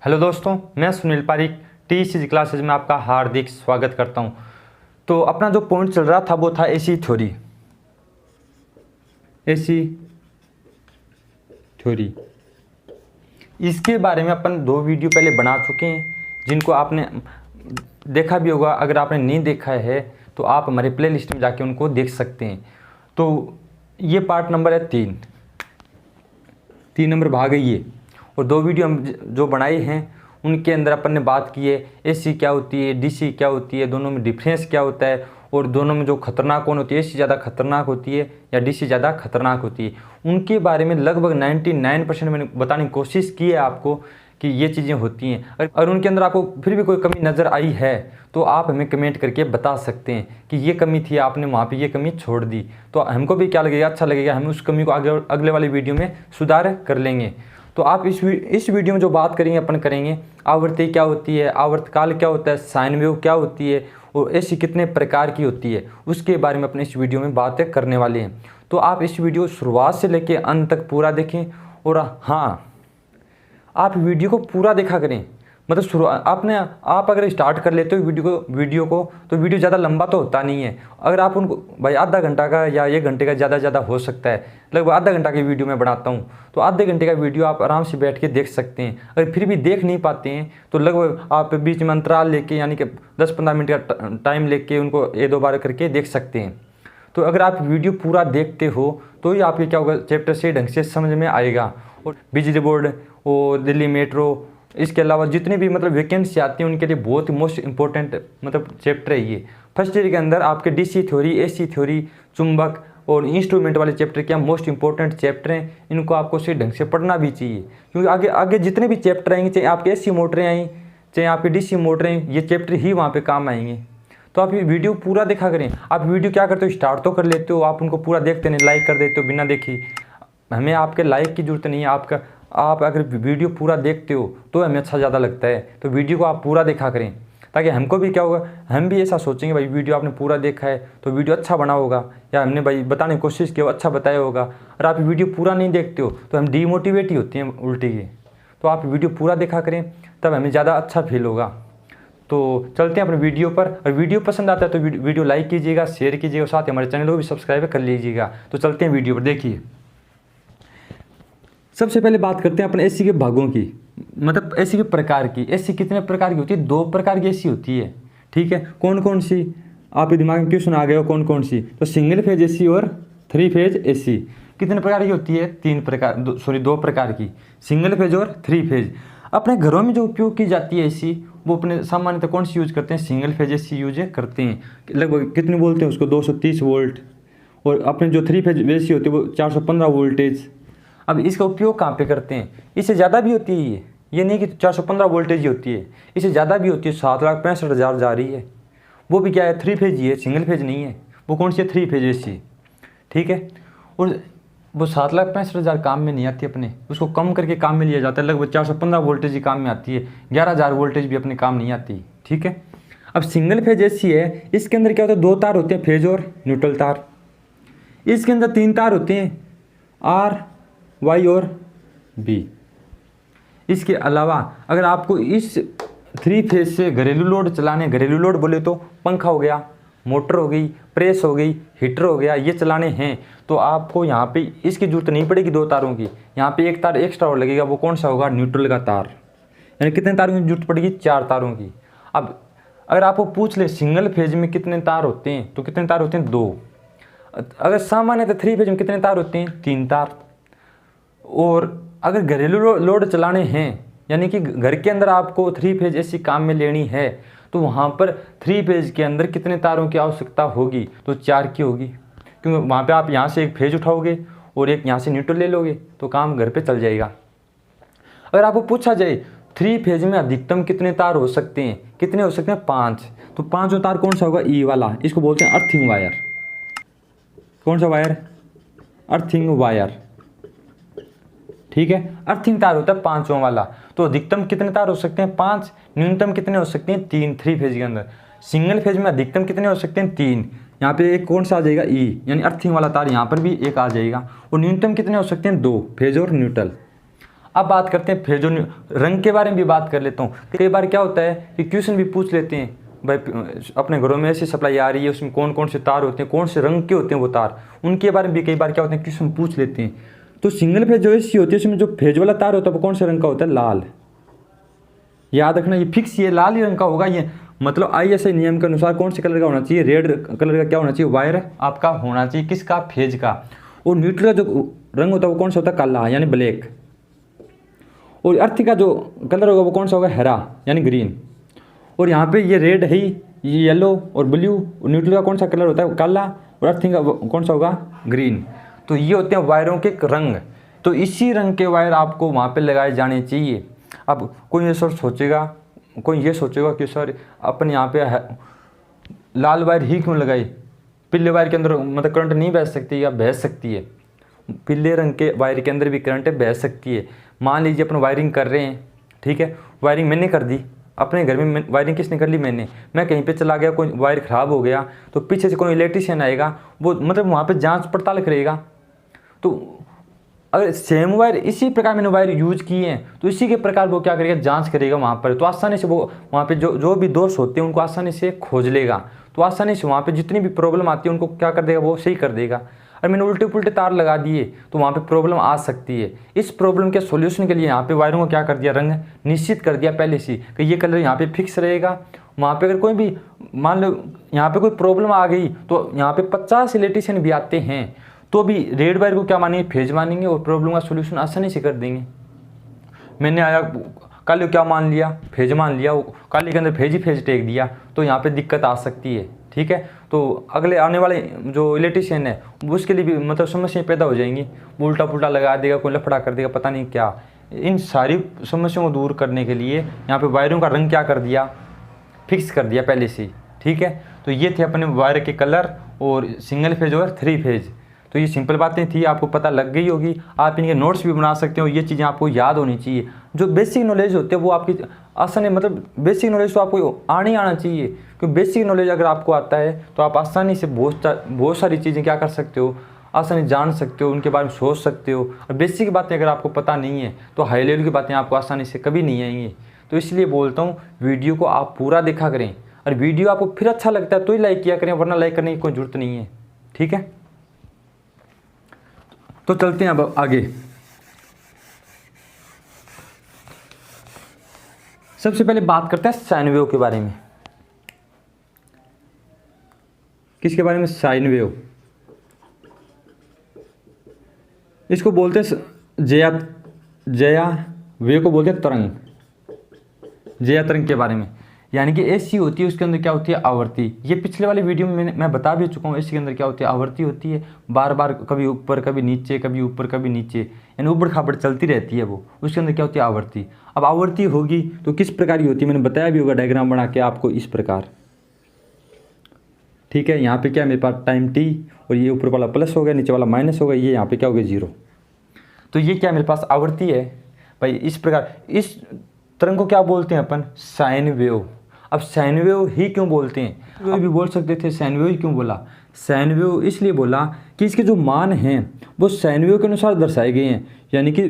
Hello दोस्तों, मैं Sunil Pareek TCG classes में आपका हार्दिक स्वागत करता हूं। तो अपना जो पॉइंट चल रहा था वो था एसी थ्योरी। इसके बारे में अपन 2 वीडियो पहले बना चुके हैं, जिनको आपने देखा भी होगा। अगर आपने नहीं देखा है तो आप हमारे प्ले लिस्ट में जाके उनको देख सकते हैं। तो ये पार्ट नंबर है 3 नंबर भाग है ये। और 2 वीडियो हम जो बनाए हैं उनके अंदर अपन ने बात की है एसी क्या होती है, डीसी क्या होती है, दोनों में डिफरेंस क्या होता है, और दोनों में जो खतरनाक कौन होती है, एसी ज़्यादा खतरनाक होती है या डीसी ज़्यादा खतरनाक होती है। उनके बारे में लगभग 99% मैंने बताने की कोशिश की है आपको कि ये चीज़ें होती हैं। और उनके अंदर आपको फिर भी कोई कमी नज़र आई है तो आप हमें कमेंट करके बता सकते हैं कि ये कमी थी, आपने वहाँ पे ये कमी छोड़ दी। तो हमको भी क्या लगेगा, अच्छा लगेगा, हम उस कमी को अगले वाली वीडियो में सुधार कर लेंगे। तो आप इस वीडियो में जो बात करेंगे अपन करेंगे आवृत्ति क्या होती है, आवर्तकाल क्या होता है, साइन वेव क्या होती है, और एसी कितने प्रकार की होती है, उसके बारे में अपने इस वीडियो में बातें करने वाले हैं। तो आप इस वीडियो शुरुआत से लेकर अंत तक पूरा देखें। और हाँ, आप वीडियो को पूरा देखा करें। मतलब आप अगर स्टार्ट कर लेते हो वीडियो को तो वीडियो ज़्यादा लंबा तो होता नहीं है। अगर आप उनको भाई आधा घंटा का या 1 घंटे का ज़्यादा हो सकता है, लगभग आधा घंटा की वीडियो मैं बनाता हूँ, तो आधे घंटे का वीडियो आप आराम से बैठ के देख सकते हैं। अगर फिर भी देख नहीं पाते हैं तो लगभग आप बीच में अंतराल लेके, यानी कि 10-15 मिनट का टाइम लेके उनको 1-2 बार करके देख सकते हैं। तो अगर आप वीडियो पूरा देखते हो तो ही आपके क्या होगा, चैप्टर से ढंग से समझ में आएगा। और बिजली बोर्ड और दिल्ली मेट्रो, इसके अलावा जितनी भी मतलब वैकेंसी आती हैं उनके लिए बहुत ही मोस्ट इंपॉर्टेंट मतलब चैप्टर है ये। फर्स्ट ईयर के अंदर आपके डीसी थ्योरी, एसी थ्योरी, चुंबक और इंस्ट्रूमेंट वाले चैप्टर क्या मोस्ट इंपॉर्टेंट चैप्टर हैं। इनको आपको सही ढंग से पढ़ना भी चाहिए, क्योंकि आगे जितने भी चैप्टर आएंगे, चाहे आपके एसी मोटरें आई, चाहे आपके डीसी मोटरें, ये चैप्टर ही वहाँ पर काम आएंगे। तो आप ये वीडियो पूरा देखा करें। आप वीडियो क्या करते हो, स्टार्ट तो कर लेते हो, आप उनको पूरा देखते नहीं, लाइक कर देते हो बिना देखी। हमें आपके लाइक की ज़रूरत नहीं है, आप अगर वीडियो पूरा देखते हो तो हमें अच्छा ज़्यादा लगता है। तो वीडियो को आप पूरा देखा करें, ताकि हमको भी क्या होगा, हम भी ऐसा सोचेंगे भाई वीडियो आपने पूरा देखा है तो वीडियो अच्छा बना होगा, या हमने भाई बताने की कोशिश की अच्छा बताया होगा। और आप वीडियो पूरा नहीं देखते हो तो हम डीमोटिवेट ही होते हैं उल्टी के। तो आप वीडियो पूरा देखा करें, तब हमें ज़्यादा अच्छा फील होगा। तो चलते हैं अपने वीडियो पर। और वीडियो पसंद आता है तो वीडियो लाइक कीजिएगा, शेयर कीजिएगा, साथ ही हमारे चैनल को भी सब्सक्राइब कर लीजिएगा। तो चलते हैं वीडियो पर। देखिए, सबसे पहले बात करते हैं अपने एसी के भागों की, मतलब एसी के प्रकार की। एसी कितने प्रकार की होती है? 2 प्रकार की एसी होती है, ठीक है। कौन कौन सी? आपके दिमाग में क्वेश्चन आ गया हो कौन कौन सी? तो सिंगल फेज एसी और 3 फेज एसी कितने प्रकार की होती है? 2 प्रकार की, सिंगल फेज और 3 फेज। अपने घरों में जो उपयोग की जाती है एसी, वो अपने सामान्यतः कौन सी यूज करते हैं? सिंगल फेज एसी यूज करते हैं। लगभग कितने बोलते हैं उसको? 230 वोल्ट। और अपने जो 3 फेज एसी होती है वो 415 वोल्टेज। अब इसका उपयोग कहाँ पे करते हैं? इससे ज़्यादा भी होती है ये नहीं कि 415 वोल्टेज ही होती है, इससे ज़्यादा भी होती है। 7,65,000 जा रही है, वो भी क्या है? 3 फेज ही है, सिंगल फेज नहीं है। वो कौन सी है? 3 फेज एसी, ठीक है। और वो 7,65,000 काम में नहीं आती अपने, उसको कम करके काम में लिया जाता है। लगभग 415 वोल्टेज ही काम में आती है, 11,000 वोल्टेज भी अपने काम नहीं आती, ठीक है। अब सिंगल फेज एसी है, इसके अंदर क्या होता है? 2 तार होते हैं, फेज और न्यूट्रल तार। इसके अंदर 3 तार होते हैं, आर, वाई और बी। इसके अलावा अगर आपको इस 3 फेज से घरेलू लोड चलाने, घरेलू लोड बोले तो पंखा हो गया, मोटर हो गई, प्रेस हो गई, हीटर हो गया, ये चलाने हैं, तो आपको यहाँ पे इसकी जरूरत नहीं पड़ेगी 2 तारों की। यहाँ पे 1 तार एक्स्ट्रा और लगेगा, वो कौन सा होगा? न्यूट्रल का तार। यानी कितने तारों की जरूरत पड़ेगी? 4 तारों की। अब अगर आपको पूछ ले सिंगल फेज में कितने तार होते हैं, तो कितने तार होते हैं? 2। अगर सामान्य 3 फेज में कितने तार होते हैं? 3 तार। और अगर घरेलू लोड चलाने हैं, यानी कि घर के अंदर आपको 3 फेज एसी काम में लेनी है, तो वहाँ पर 3 फेज के अंदर कितने तारों की आवश्यकता होगी? तो 4 की होगी, क्योंकि वहाँ पे आप यहाँ से एक फेज उठाओगे और एक यहाँ से न्यूट्रल ले लोगे तो काम घर पे चल जाएगा। अगर आपको पूछा जाए 3 फेज में अधिकतम कितने तार हो सकते हैं? कितने हो सकते हैं? 5। तो 5वां तार कौन सा होगा? ई वाला। इसको बोलते हैं अर्थिंग वायर। कौन सा वायर? अर्थिंग वायर, ठीक है। अर्थिंग तार होता है 5वां वाला। तो अधिकतम कितने तार हो सकते हैं? 5। न्यूनतम कितने हो सकते हैं? 3। 3 फेज के अंदर। सिंगल फेज में अधिकतम कितने हो सकते हैं? 3। यहाँ पे एक कौन सा आ जाएगा? ई, यानी अर्थिंग वाला तार यहाँ पर भी एक आ जाएगा। और न्यूनतम कितने हो सकते हैं? 2, फेज और न्यूट्रल। अब बात करते हैं फेजो रंग के बारे में भी बात कर लेता हूँ। कई बार क्या होता है कि क्वेश्चन भी पूछ लेते हैं, भाई अपने घरों में ऐसी सप्लाई आ रही है, उसमें कौन कौन से तार होते हैं, कौन से रंग के होते हैं वो तार, उनके बारे में भी कई बार क्या होते हैं क्वेश्चन पूछ लेते हैं। तो सिंगल फेज जो एसी होती है उसमें जो फेज वाला तार होता है वो कौन से रंग का होता है? लाल। याद रखना ये फिक्स, ये लाल ही रंग का होगा। ये मतलब ISI नियम के अनुसार कौन से कलर का होना चाहिए? रेड कलर का क्या होना चाहिए? वायर आपका होना चाहिए, किसका? फेज का। और न्यूट्रल का जो रंग होता है वो कौन सा होता है? काला यानी ब्लैक। और अर्थ का जो कलर होगा वो कौन सा होगा? हरा यानी ग्रीन। और यहाँ पे ये रेड है, ये येलो और ब्लू। और न्यूट्रल का कौन सा कलर होता है? काला। और अर्थिंग का कौन सा होगा? ग्रीन। तो ये होते हैं वायरों के रंग। तो इसी रंग के वायर आपको वहाँ पे लगाए जाने चाहिए। अब कोई ये सोचेगा, कोई ये सोचेगा कि सर अपन यहाँ पे लाल वायर ही क्यों लगाई, पीले वायर के अंदर मतलब करंट नहीं बह सकती? या बह सकती है, पीले रंग के वायर के अंदर भी करंट बह सकती है। मान लीजिए अपन वायरिंग कर रहे हैं, ठीक है, वायरिंग मैंने कर दी अपने घर में, वायरिंग किसने कर ली? मैंने। मैं कहीं पे चला गया, कोई वायर ख़राब हो गया, तो पीछे से कोई इलेक्ट्रीशियन आएगा, वो मतलब वहाँ पे जांच पड़ताल करेगा। तो अगर सेम वायर इसी प्रकार मैंने वायर यूज किए हैं तो इसी के प्रकार वो क्या करेगा? जांच करेगा वहाँ पर। तो आसानी से वो वहाँ पे जो भी दोष होते हैं उनको आसानी से खोज लेगा। तो आसानी से वहाँ पे जितनी भी प्रॉब्लम आती है उनको क्या कर देगा? वो सही कर देगा। और मैंने उल्टे पुल्टे तार लगा दिए तो वहाँ पे प्रॉब्लम आ सकती है। इस प्रॉब्लम के सॉल्यूशन के लिए यहाँ पे वायरों को क्या कर दिया? रंग निश्चित कर दिया पहले से कि ये कलर यहाँ पे फिक्स रहेगा। वहाँ पे अगर कोई भी मान लो यहाँ पे कोई प्रॉब्लम आ गई तो यहाँ पे 50 इलेक्ट्रीशियन भी आते हैं तो भी रेड वायर को क्या मानेंगे? फेज मानेंगे और प्रॉब्लम का सॉल्यूशन आसानी से कर देंगे। मैंने आया काले क्या मान लिया? फेज मान लिया, काले के अंदर फेज ही फेज टेक दिया, तो यहाँ पे दिक्कत आ सकती है। ठीक है, तो अगले आने वाले जो इलेक्ट्रीशियन है उसके लिए भी मतलब समस्याएं पैदा हो जाएंगी। उल्टा पुल्टा लगा देगा, कोई लफड़ा कर देगा, पता नहीं क्या। इन सारी समस्याओं को दूर करने के लिए यहाँ पे वायरों का रंग क्या कर दिया? फिक्स कर दिया पहले से। ठीक है, तो ये थे अपने वायर के कलर और सिंगल फेज और 3 फेज। तो ये सिंपल बातें थी, आपको पता लग गई होगी। आप इनके नोट्स भी बना सकते हो। ये चीज़ें आपको याद होनी चाहिए। जो बेसिक नॉलेज होते हैं वो आपकी आसानी, मतलब बेसिक नॉलेज तो आपको आना चाहिए, क्योंकि बेसिक नॉलेज अगर आपको आता है तो आप आसानी से बहुत सारी चीज़ें क्या कर सकते हो? आसानी जान सकते हो, उनके बारे में सोच सकते हो। और बेसिक बातें अगर आपको पता नहीं है तो हाई लेवल की बातें आपको आसानी से कभी नहीं आएंगी। तो इसलिए बोलता हूँ वीडियो को आप पूरा देखा करें, और वीडियो आपको फिर अच्छा लगता है तो ही लाइक किया करें, वरना लाइक करने की कोई ज़रूरत नहीं है। ठीक है, तो चलते हैं अब आगे। सबसे पहले बात करते हैं साइन वेव के बारे में। किसके बारे में? Sine wave. इसको बोलते हैं जया वेव को बोलते हैं तरंग, जया तरंग के बारे में। यानी कि एसी होती है, उसके अंदर क्या होती है? आवृत्ति। ये पिछले वाले वीडियो में मैं बता भी चुका हूँ। एसी के अंदर क्या होती है? आवृत्ति होती है। बार बार कभी ऊपर कभी नीचे, कभी ऊपर कभी नीचे, यानी ऊबड़ खाबड़ चलती रहती है वो। उसके अंदर क्या होती है? आवृत्ति। अब आवृत्ति होगी तो किस प्रकार की होती है? मैंने बताया भी होगा डायग्राम बना के आपको इस प्रकार। ठीक है, यहाँ पे क्या है मेरे पास? टाइम t, और ये ऊपर वाला प्लस हो गया, नीचे वाला माइनस हो गया, ये यहाँ पे क्या हो गया? 0। तो ये क्या मेरे पास? आवृत्ति है भाई। इस प्रकार इस तरंग को क्या बोलते हैं अपन? Sine wave. अब साइन वेव ही क्यों बोलते हैं? वेव भी बोल सकते थे, साइन वेव ही क्यों बोला? साइन वेव इसलिए बोला कि इसके जो मान हैं वो साइन वेव के अनुसार दर्शाए गए हैं। यानी कि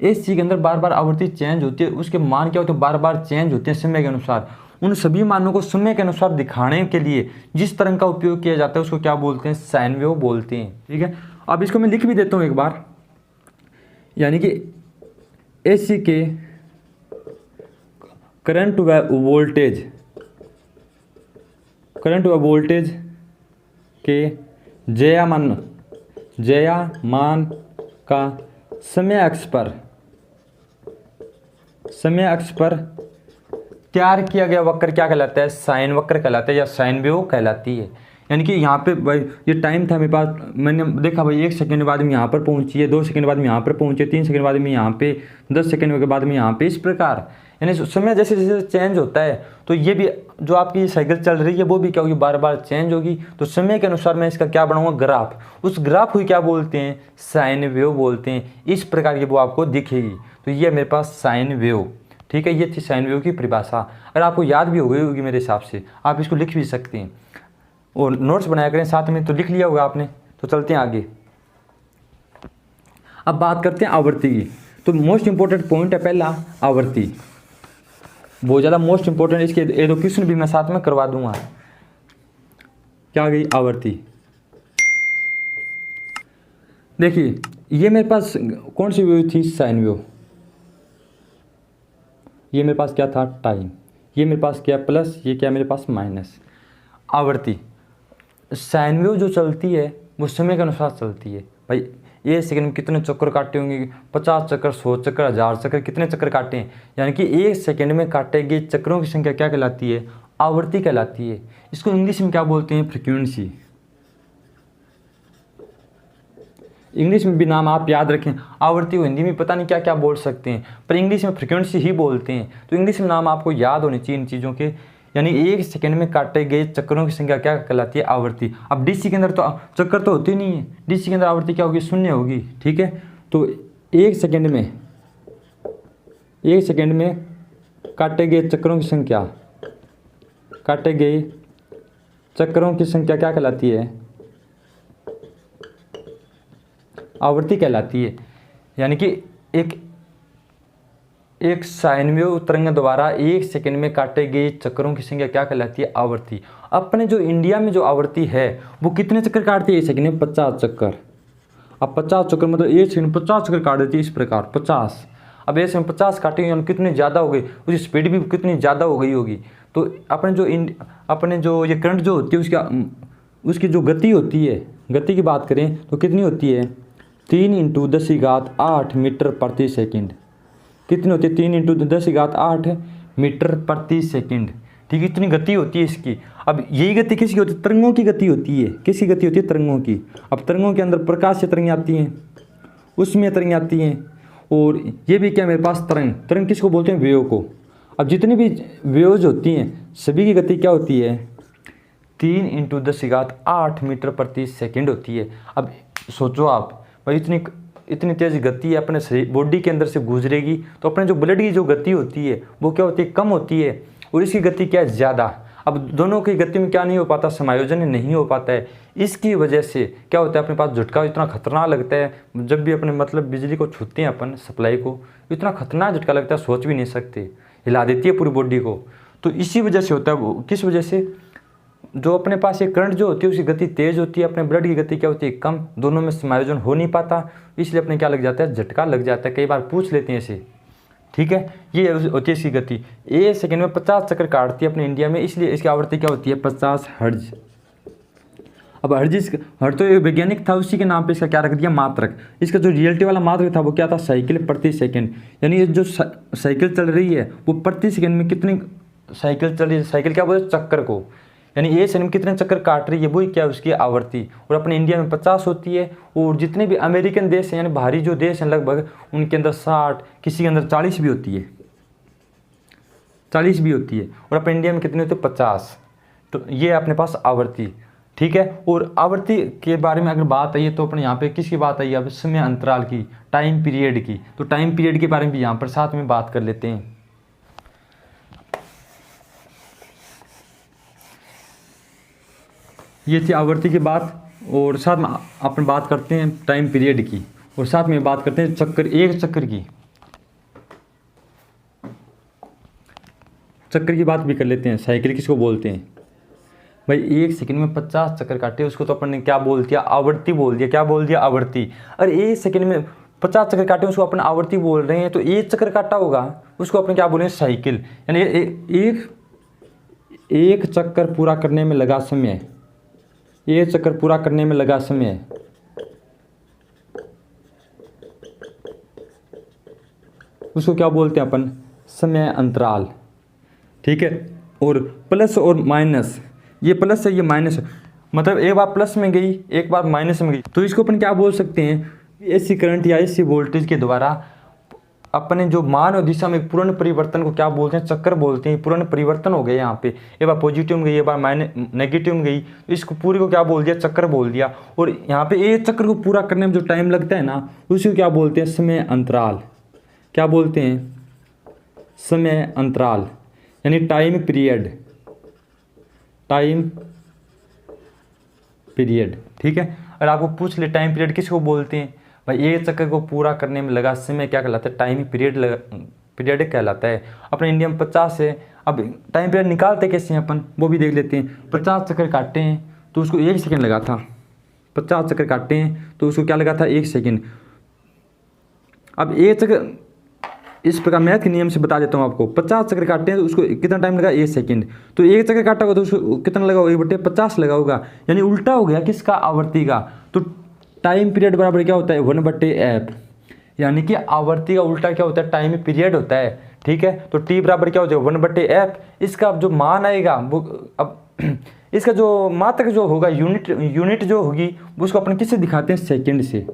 इस चीज़ के अंदर बार बार आवृत्ति चेंज होती है, उसके मान क्या होते हैं? बार बार चेंज होते हैं समय के अनुसार। उन सभी मानों को समय के अनुसार दिखाने के लिए जिस तरंग का उपयोग किया जाता है उसको क्या बोलते हैं? साइन वेव बोलते हैं। ठीक है, अब इसको मैं लिख भी देता हूँ एक बार। यानी कि एसी के करंट व वोल्टेज के जयामान का समय अक्ष पर तैयार किया गया वक्र क्या कहलाता है? साइन वक्र कहलाता है, या साइन वेव कहलाती है। यानी कि यहाँ पे भाई ये टाइम था मेरे पास, मैंने देखा भाई 1 सेकंड बाद में यहाँ पर पहुँची है, 2 सेकंड बाद में यहाँ पर पहुँचे, 3 सेकंड बाद में यहाँ पे, 10 सेकंड के बाद में यहाँ पे, इस प्रकार। यानी समय जैसे जैसे चेंज होता है तो ये भी जो आपकी साइकिल चल रही है वो भी क्या होगी? बार बार चेंज होगी। तो समय के अनुसार मैं इसका क्या बनाऊंगा? ग्राफ। उस ग्राफ को क्या बोलते हैं? साइन वेव बोलते हैं। इस प्रकार की वो आपको दिखेगी। तो ये मेरे पास साइन वेव। ठीक है, ये थी साइन वेव की परिभाषा। अगर आपको याद भी हो गई होगी मेरे हिसाब से, आप इसको लिख भी सकते हैं और नोट्स बनाया करें साथ में, तो लिख लिया होगा आपने। तो चलते हैं आगे। अब बात करते हैं आवृत्ति की। तो मोस्ट इंपॉर्टेंट पॉइंट है पहला आवर्ती, बहुत ज़्यादा मोस्ट इंपॉर्टेंट। इसके ये दो क्वेश्चन भी मैं साथ में करवा दूंगा। क्या आ गई आवर्ती। देखिए ये मेरे पास कौन सी वेव थी, साइन वेव। ये मेरे पास क्या था, टाइम। ये मेरे पास क्या प्लस, ये क्या मेरे पास माइनस। आवर्ती साइन वेव जो चलती है वो समय के अनुसार चलती है। भाई ये सेकंड में कितने चक्कर काटे होंगे, 50 चक्कर, 100 चक्कर, 1000 चक्कर, कितने चक्कर काटे हैं, यानी कि एक सेकंड में काटे गए चक्करों की संख्या क्या कहलाती है, आवर्ती कहलाती है। इसको इंग्लिश में क्या बोलते हैं, फ्रीक्वेंसी। इंग्लिश में भी नाम आप याद रखें, आवर्ती को हिंदी में पता नहीं क्या क्या बोल सकते हैं, पर इंग्लिश में फ्रीक्वेंसी ही बोलते हैं। तो इंग्लिश में नाम आपको याद होने चाहिए इन चीज़ों के। यानी एक सेकंड में काटे गए चक्करों की संख्या क्या कहलाती है, आवर्ती। अब डीसी के अंदर तो चक्कर तो होती नहीं है, डीसी के अंदर आवर्ती क्या होगी, शून्य होगी। ठीक है, तो एक सेकंड में काटे गए चक्करों की संख्या, काटे गए चक्करों की संख्या क्या कहलाती है, आवर्ती कहलाती है। यानी कि एक साइन वेव तरंग द्वारा एक सेकंड में काटे गए चक्करों की संख्या क्या कहलाती है, आवर्ती। अपने जो इंडिया में जो आवर्ती है वो कितने चक्कर काटती है एक सेकंड में, 50 चक्कर। अब 50 चक्कर मतलब एक सेकंड में 50 चक्कर काट देती है, इस प्रकार 50। अब एक सेकंड 50 काटेंगे यानी कितनी ज़्यादा हो गई, उसकी स्पीड भी कितनी ज़्यादा हो गई होगी। तो अपने जो ये करंट जो होती है उसकी जो गति होती है, गति की बात करें तो कितनी होती है, 3 × 10⁸ मीटर प्रति सेकंड। कितनी होती है, 3 × 10⁸ मीटर प्रति सेकंड। ठीक है, इतनी गति होती है इसकी। अब यही गति किसकी होती है, तरंगों की गति होती है। किसकी गति होती है, तरंगों की। अब तरंगों के अंदर प्रकाश से तरंगें आती हैं, उसमें तरंगें आती हैं, और ये भी क्या मेरे पास तरंग किसको बोलते हैं, वेव को। अब जितनी भी वेव्स होती हैं सभी की गति क्या होती है, 3 × 10⁸ मीटर प्रति सेकंड होती है। अब सोचो आप भाई इतनी तेज़ गति है अपने शरीर बॉडी के अंदर से गुजरेगी, तो अपने जो ब्लड की जो गति होती है वो क्या होती है, कम होती है, और इसकी गति क्या है, ज़्यादा। अब दोनों की गति में क्या नहीं हो पाता, समायोजन नहीं हो पाता है। इसकी वजह से क्या होता है, अपने पास झटका इतना खतरनाक लगता है, जब भी अपने मतलब बिजली को छूते हैं अपन सप्लाई को, इतना खतरनाक झटका लगता है, सोच भी नहीं सकते, हिला देती है पूरी बॉडी को। तो इसी वजह से होता है वो, किस वजह से, जो अपने पास ये करंट जो होती है उसकी गति तेज़ होती है, अपने ब्लड की गति क्या होती है, कम। दोनों में समायोजन हो नहीं पाता, इसलिए अपने क्या लग जाता है, झटका लग जाता है। कई बार पूछ लेते हैं ऐसे। ठीक है, ये होती है इसकी गति। एक सेकंड में 50 चक्कर काटती है अपने इंडिया में, इसलिए इसकी आवृत्ति क्या होती है, 50 हर्ट्ज। अब हर्ट्ज तो वैज्ञानिक था, उसी के नाम पे इसका क्या रख दिया, मात्रक। इसका जो रियलिटी वाला मात्रक था वो क्या था, साइकिल प्रति सेकंड। यानी ये जो साइकिल चल रही है वो प्रति सेकंड में कितनी साइकिल चल रही है, साइकिल क्या बोलते हैं, चक्कर को। यानी एक सेकंड में कितने चक्कर काट रही है, वही क्या है उसकी आवृत्ति। और अपने इंडिया में 50 होती है, और जितने भी अमेरिकन देश हैं यानी बाहरी जो देश हैं लगभग, उनके अंदर 60, किसी के अंदर 40 भी होती है, 40 भी होती है। और अपने इंडिया में कितनी होती है, 50। तो ये अपने पास आवृत्ति। ठीक है, और आवृत्ति के बारे में अगर बात आई है तो अपने यहाँ पे किसकी बात आई है, अब समय अंतराल की, टाइम पीरियड की। तो टाइम पीरियड के बारे में भी यहाँ पर साथ में बात कर लेते हैं। ये थी आवृत्ति की बात, और साथ में अपन बात करते हैं टाइम पीरियड की, और साथ में बात करते हैं चक्कर, एक चक्कर की बात भी कर लेते हैं। साइकिल किसको बोलते हैं भाई, एक सेकंड में 50 चक्कर काटे, उसको तो अपन ने क्या बोल दिया, आवृत्ति बोल दिया। क्या बोल दिया, आवृत्ति। अरे एक सेकंड में 50 चक्कर काटे उसको अपन आवृत्ति बोल रहे हैं, तो एक चक्कर काटा होगा उसको अपन क्या बोलेंगे, साइकिल। यानी एक चक्कर पूरा करने में लगा समय, एक चक्कर पूरा करने में लगा समय, उसको क्या बोलते हैं अपन, समय अंतराल। ठीक है, और प्लस और माइनस, ये प्लस है ये माइनस है, मतलब एक बार प्लस में गई एक बार माइनस में गई, तो इसको अपन क्या बोल सकते हैं, एसी करंट या एसी वोल्टेज के द्वारा अपने जो मान और दिशा में पूर्ण परिवर्तन को क्या बोलते हैं, चक्कर बोलते हैं। पूर्ण परिवर्तन हो गया यहाँ पे, एक बार पॉजिटिव में गई एक बार नेगेटिव में गई, तो इसको पूरे को क्या बोल दिया, चक्कर बोल दिया। और यहाँ पे एक चक्कर को पूरा करने में जो टाइम लगता है ना, उसी क्या बोलते हैं, समय अंतराल। क्या बोलते हैं, समय अंतराल, यानी टाइम पीरियड, टाइम पीरियड। ठीक है, और आपको पूछ ले टाइम पीरियड किसको बोलते हैं, भाई एक चक्कर को पूरा करने में लगा समय क्या कहलाता है, टाइम पीरियड कहलाता है। अपने इंडिया में 50 है। अब टाइम पीरियड निकालते कैसे हैं अपन, वो भी देख लेते हैं। 50 चक्कर काटते हैं तो उसको 1 सेकंड लगा था। 50 चक्कर काटते हैं तो उसको क्या लगा था, 1 सेकंड। अब एक चक्कर इस प्रकार मैथ के नियम से बता देता हूँ आपको। 50 चक्कर काटते हैं तो उसको कितना टाइम लगा, 1 सेकंड। तो एक चक्कर काटा होगा तो उसको कितना लगा होगा, 1/50 लगा होगा। यानी उल्टा हो गया किसका, आवर्ती का। तो टाइम पीरियड बराबर क्या होता है, 1/f। यानी कि आवर्ती का उल्टा क्या होता है, टाइम पीरियड होता है। ठीक है, तो t बराबर क्या हो जाएगा, 1/f। इसका अब जो मान आएगा वो अब इसका जो मात्रक जो होगा, यूनिट जो होगी उसको अपन किससे दिखाते हैं, सेकंड से।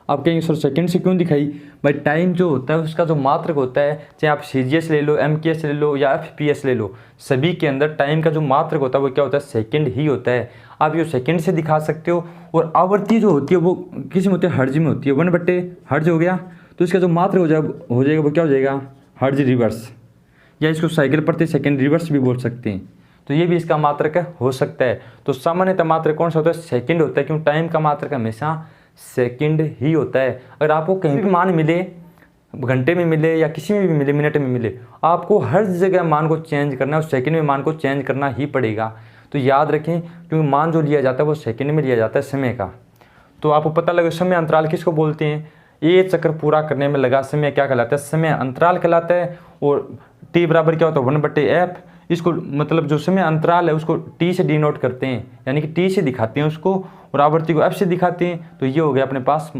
आप कहेंगे सर सेकंड से क्यों दिखाई, भाई टाइम जो होता है उसका जो मात्रक होता है, चाहे आप CGS ले लो, MKS ले लो या FPS ले लो, सभी के अंदर टाइम का जो मात्रक होता है वो क्या होता है, सेकंड ही होता है। आप ये सेकंड से दिखा सकते हो। और आवर्ती जो होती है वो किस में होती है, हर्ज में होती है। 1/हर्ज हो गया तो इसका जो मात्रक हो जाएगा वो क्या हो जाएगा, हर्ज रिवर्स, या इसको साइकिल प्रति सेकंड रिवर्स भी बोल सकते हैं। तो ये भी इसका मात्रक हो सकता है। तो सामान्यतः मात्रक कौन सा होता है, सेकंड होता है, क्योंकि टाइम का मात्रक हमेशा सेकंड ही होता है। अगर आपको कहीं भी मान मिले, घंटे में मिले या किसी में भी मिले, मिनट में मिले, आपको हर जगह मान को चेंज करना है और सेकंड में मान को चेंज करना ही पड़ेगा। तो याद रखें, क्योंकि मान जो लिया जाता है वो सेकंड में लिया जाता है समय का। तो आपको पता लगे समय अंतराल किसको बोलते हैं, ये चक्कर पूरा करने में लगा समय क्या कहलाता है, समय अंतराल कहलाता है। और t बराबर क्या होता है, 1/f। इसको मतलब जो समय अंतराल है उसको t से डिनोट करते हैं, यानी कि t से दिखाते हैं उसको, और आवर्ती को f से दिखाते हैं। तो ये हो गया अपने पास,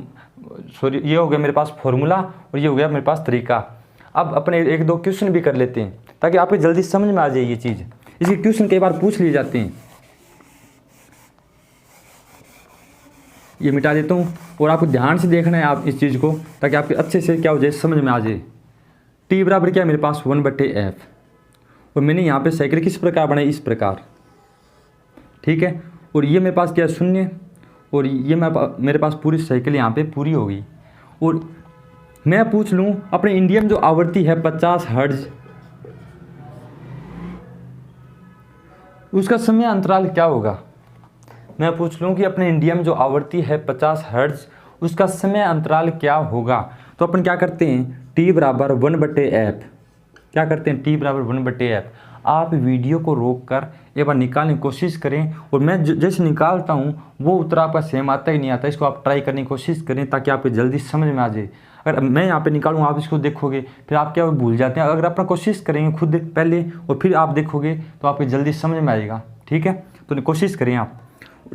सॉरी ये हो गया मेरे पास फॉर्मूला, और ये हो गया मेरे पास तरीका। अब अपने 1-2 क्वेश्चन भी कर लेते हैं ताकि आपको जल्दी समझ में आ जाए ये चीज़। इसके क्वेश्चन कई बार पूछ लिए जाते हैं। ये मिटा देता हूँ और आपको ध्यान से देखना है आप इस चीज़ को, ताकि आपके अच्छे से क्या हो जाए, समझ में आ जाए। t बराबर क्या है मेरे पास, 1/f। और मैंने यहाँ पे साइकिल किस प्रकार बनाई, इस प्रकार। ठीक है, और ये मेरे पास क्या है, 0, और ये मेरे पास पूरी साइकिल यहाँ पे पूरी हो गई। और मैं पूछ लूँ अपने इंडिया में जो आवृत्ति है 50 हर्ट्ज, उसका समय अंतराल क्या होगा। मैं पूछ लूँ कि अपने इंडिया में जो आवृत्ति है 50 हर्ट्ज, उसका समय अंतराल क्या होगा। तो अपन क्या करते हैं, t बराबर 1/f। क्या करते हैं, t बराबर 1/f। आप वीडियो को रोक कर एक बार निकालने की कोशिश करें, और मैं जैसे निकालता हूँ वो उत्तर आपका सेम आता ही नहीं आता, इसको आप ट्राई करने की कोशिश करें ताकि आपको जल्दी समझ में आ जाए। अगर मैं यहाँ पे निकालूँ, आप इसको देखोगे फिर आप क्या भूल जाते हैं। अगर अपना कोशिश करेंगे खुद पहले और फिर आप देखोगे तो आपको जल्दी समझ में आएगा। ठीक है, तो कोशिश करें आप।